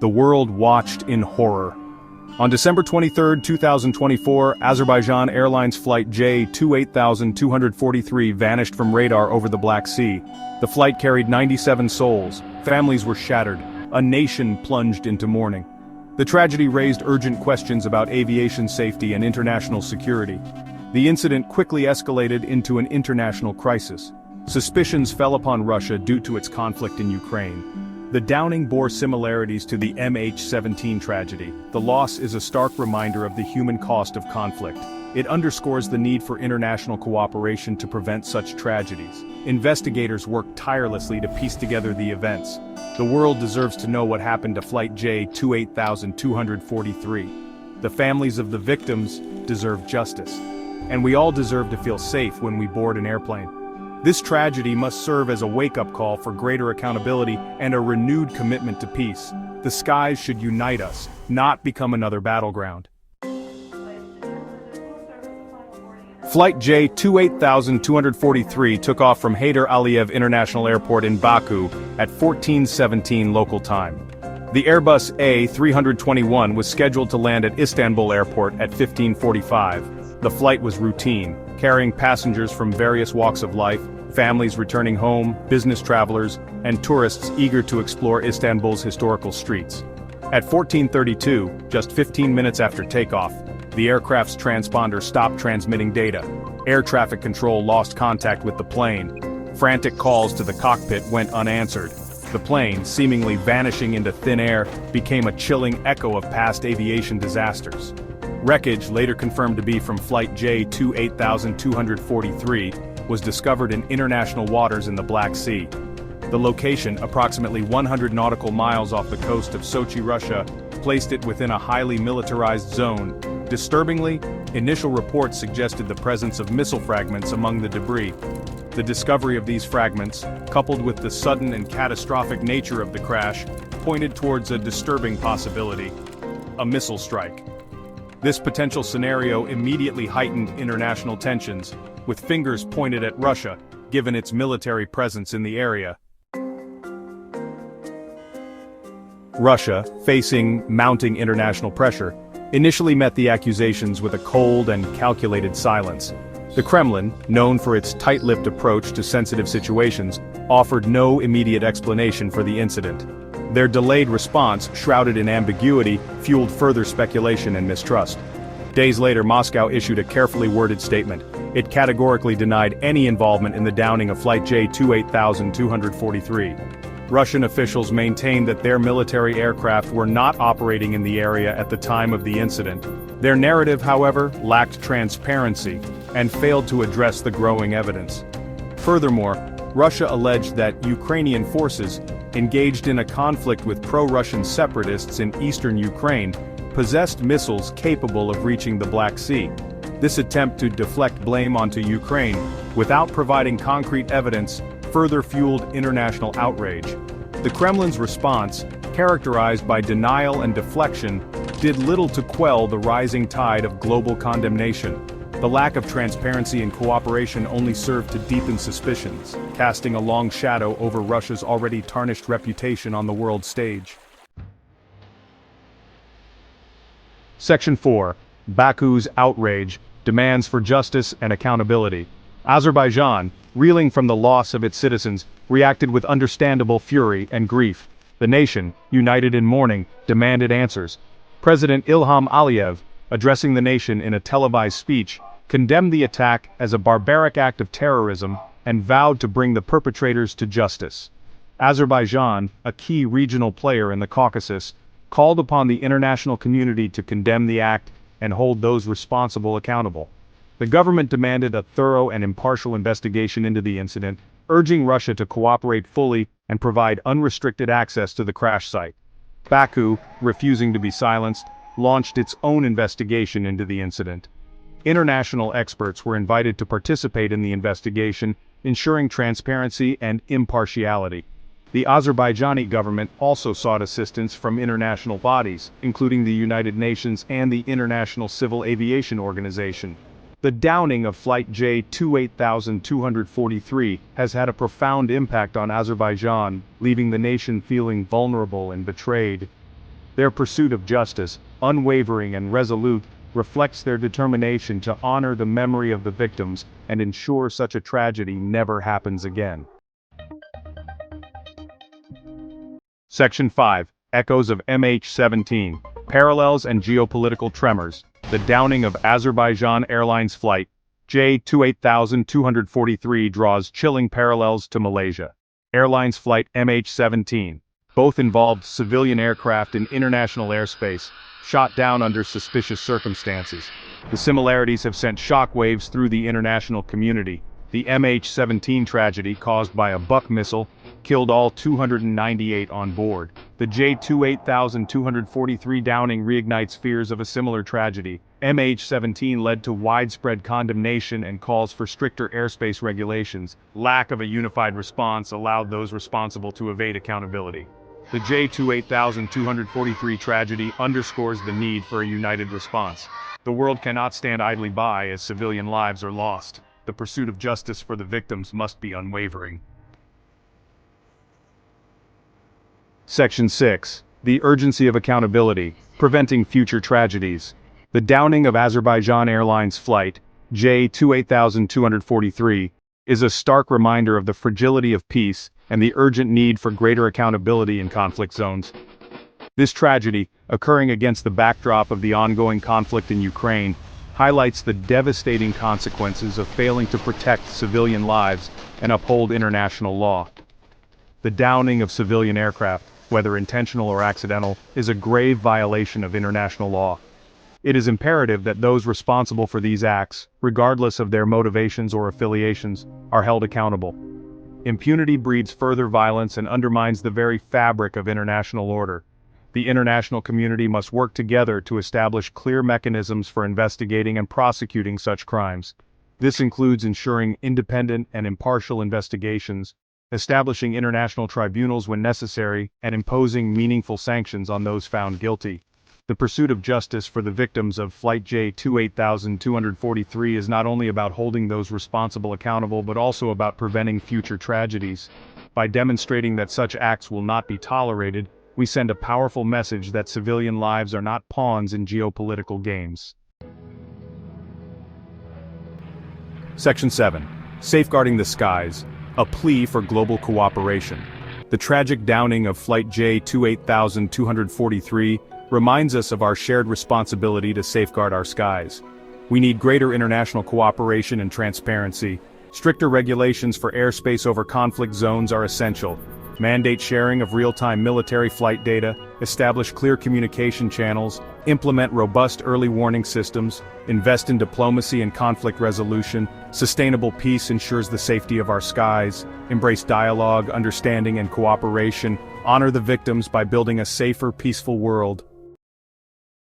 The world watched in horror. On December 23, 2024, Azerbaijan Airlines Flight J2-8243 vanished from radar over the Black Sea. The flight carried 97 souls, families were shattered, a nation plunged into mourning. The tragedy raised urgent questions about aviation safety and international security. The incident quickly escalated into an international crisis. Suspicions fell upon Russia due to its conflict in Ukraine. The downing bore similarities to the MH17 tragedy. The loss is a stark reminder of the human cost of conflict. It underscores the need for international cooperation to prevent such tragedies. Investigators worked tirelessly to piece together the events. The world deserves to know what happened to Flight J2-8243. The families of the victims deserve justice. And we all deserve to feel safe when we board an airplane. This tragedy must serve as a wake-up call for greater accountability and a renewed commitment to peace. The skies should unite us, not become another battleground. Flight J2-8243 took off from Heydar Aliyev International Airport in Baku at 14:17 local time. The Airbus A321 was scheduled to land at Istanbul Airport at 15:45. The flight was routine, carrying passengers from various walks of life, families returning home, business travelers, and tourists eager to explore Istanbul's historical streets. At 14:32, just 15 minutes after takeoff, the aircraft's transponder stopped transmitting data. Air traffic control lost contact with the plane. Frantic calls to the cockpit went unanswered. The plane, seemingly vanishing into thin air, became a chilling echo of past aviation disasters. Wreckage, later confirmed to be from Flight J2-8243, was discovered in international waters in the Black Sea. The location, approximately 100 nautical miles off the coast of Sochi, Russia, placed it within a highly militarized zone. Disturbingly, initial reports suggested the presence of missile fragments among the debris. The discovery of these fragments, coupled with the sudden and catastrophic nature of the crash, pointed towards a disturbing possibility: a missile strike. This potential scenario immediately heightened international tensions, with fingers pointed at Russia, given its military presence in the area. Russia, facing mounting international pressure, initially met the accusations with a cold and calculated silence. The Kremlin, known for its tight-lipped approach to sensitive situations, offered no immediate explanation for the incident. Their delayed response, shrouded in ambiguity, fueled further speculation and mistrust. Days later, Moscow issued a carefully worded statement. It categorically denied any involvement in the downing of Flight J2-8243. Russian officials maintained that their military aircraft were not operating in the area at the time of the incident. Their narrative, however, lacked transparency and failed to address the growing evidence. Furthermore, Russia alleged that Ukrainian forces, engaged in a conflict with pro-Russian separatists in eastern Ukraine, possessed missiles capable of reaching the Black Sea. This attempt to deflect blame onto Ukraine, without providing concrete evidence, further fueled international outrage. The Kremlin's response, characterized by denial and deflection, did little to quell the rising tide of global condemnation. The lack of transparency and cooperation only served to deepen suspicions, casting a long shadow over Russia's already tarnished reputation on the world stage. Section 4. Baku's outrage, demands for justice and accountability. Azerbaijan, reeling from the loss of its citizens, reacted with understandable fury and grief. The nation, united in mourning, demanded answers. President Ilham Aliyev, addressing the nation in a televised speech, condemned the attack as a barbaric act of terrorism and vowed to bring the perpetrators to justice. Azerbaijan, a key regional player in the Caucasus, called upon the international community to condemn the act and hold those responsible accountable. The government demanded a thorough and impartial investigation into the incident, urging Russia to cooperate fully and provide unrestricted access to the crash site. Baku, refusing to be silenced, launched its own investigation into the incident. International experts were invited to participate in the investigation, ensuring transparency and impartiality. The Azerbaijani government also sought assistance from international bodies, including the United Nations and the International Civil Aviation Organization. The downing of Flight J2-8243 has had a profound impact on Azerbaijan, leaving the nation feeling vulnerable and betrayed. Their pursuit of justice, unwavering and resolute, reflects their determination to honor the memory of the victims and ensure such a tragedy never happens again. Section 5. Echoes of MH17, Parallels and Geopolitical Tremors. The downing of Azerbaijan Airlines Flight J2-8243 draws chilling parallels to Malaysia Airlines Flight MH17. Both involved civilian aircraft in international airspace, shot down under suspicious circumstances. The similarities have sent shockwaves through the international community. The MH17 tragedy, caused by a buck missile, killed all 298 on board. The J2-8243 downing reignites fears of a similar tragedy. MH17 led to widespread condemnation and calls for stricter airspace regulations. Lack of a unified response allowed those responsible to evade accountability. The J2-8243 tragedy underscores the need for a united response. The world cannot stand idly by as civilian lives are lost. The pursuit of justice for the victims must be unwavering. Section 6. The urgency of accountability, preventing future tragedies. The downing of Azerbaijan Airlines Flight J2-8243 is a stark reminder of the fragility of peace and the urgent need for greater accountability in conflict zones. This tragedy, occurring against the backdrop of the ongoing conflict in Ukraine, highlights the devastating consequences of failing to protect civilian lives and uphold international law. The downing of civilian aircraft, whether intentional or accidental, is a grave violation of international law. It is imperative that those responsible for these acts, regardless of their motivations or affiliations, are held accountable. Impunity breeds further violence and undermines the very fabric of international order. The international community must work together to establish clear mechanisms for investigating and prosecuting such crimes. This includes ensuring independent and impartial investigations, establishing international tribunals when necessary, and imposing meaningful sanctions on those found guilty. The pursuit of justice for the victims of Flight J2-8243 is not only about holding those responsible accountable but also about preventing future tragedies. By demonstrating that such acts will not be tolerated, we send a powerful message that civilian lives are not pawns in geopolitical games. Section 7. Safeguarding the Skies, a plea for global cooperation. The tragic downing of Flight J2-8243 reminds us of our shared responsibility to safeguard our skies. We need greater international cooperation and transparency. Stricter regulations for airspace over conflict zones are essential. Mandate sharing of real-time military flight data, establish clear communication channels, implement robust early warning systems, invest in diplomacy and conflict resolution. Sustainable peace ensures the safety of our skies. Embrace dialogue, understanding and cooperation. Honor the victims by building a safer, peaceful world.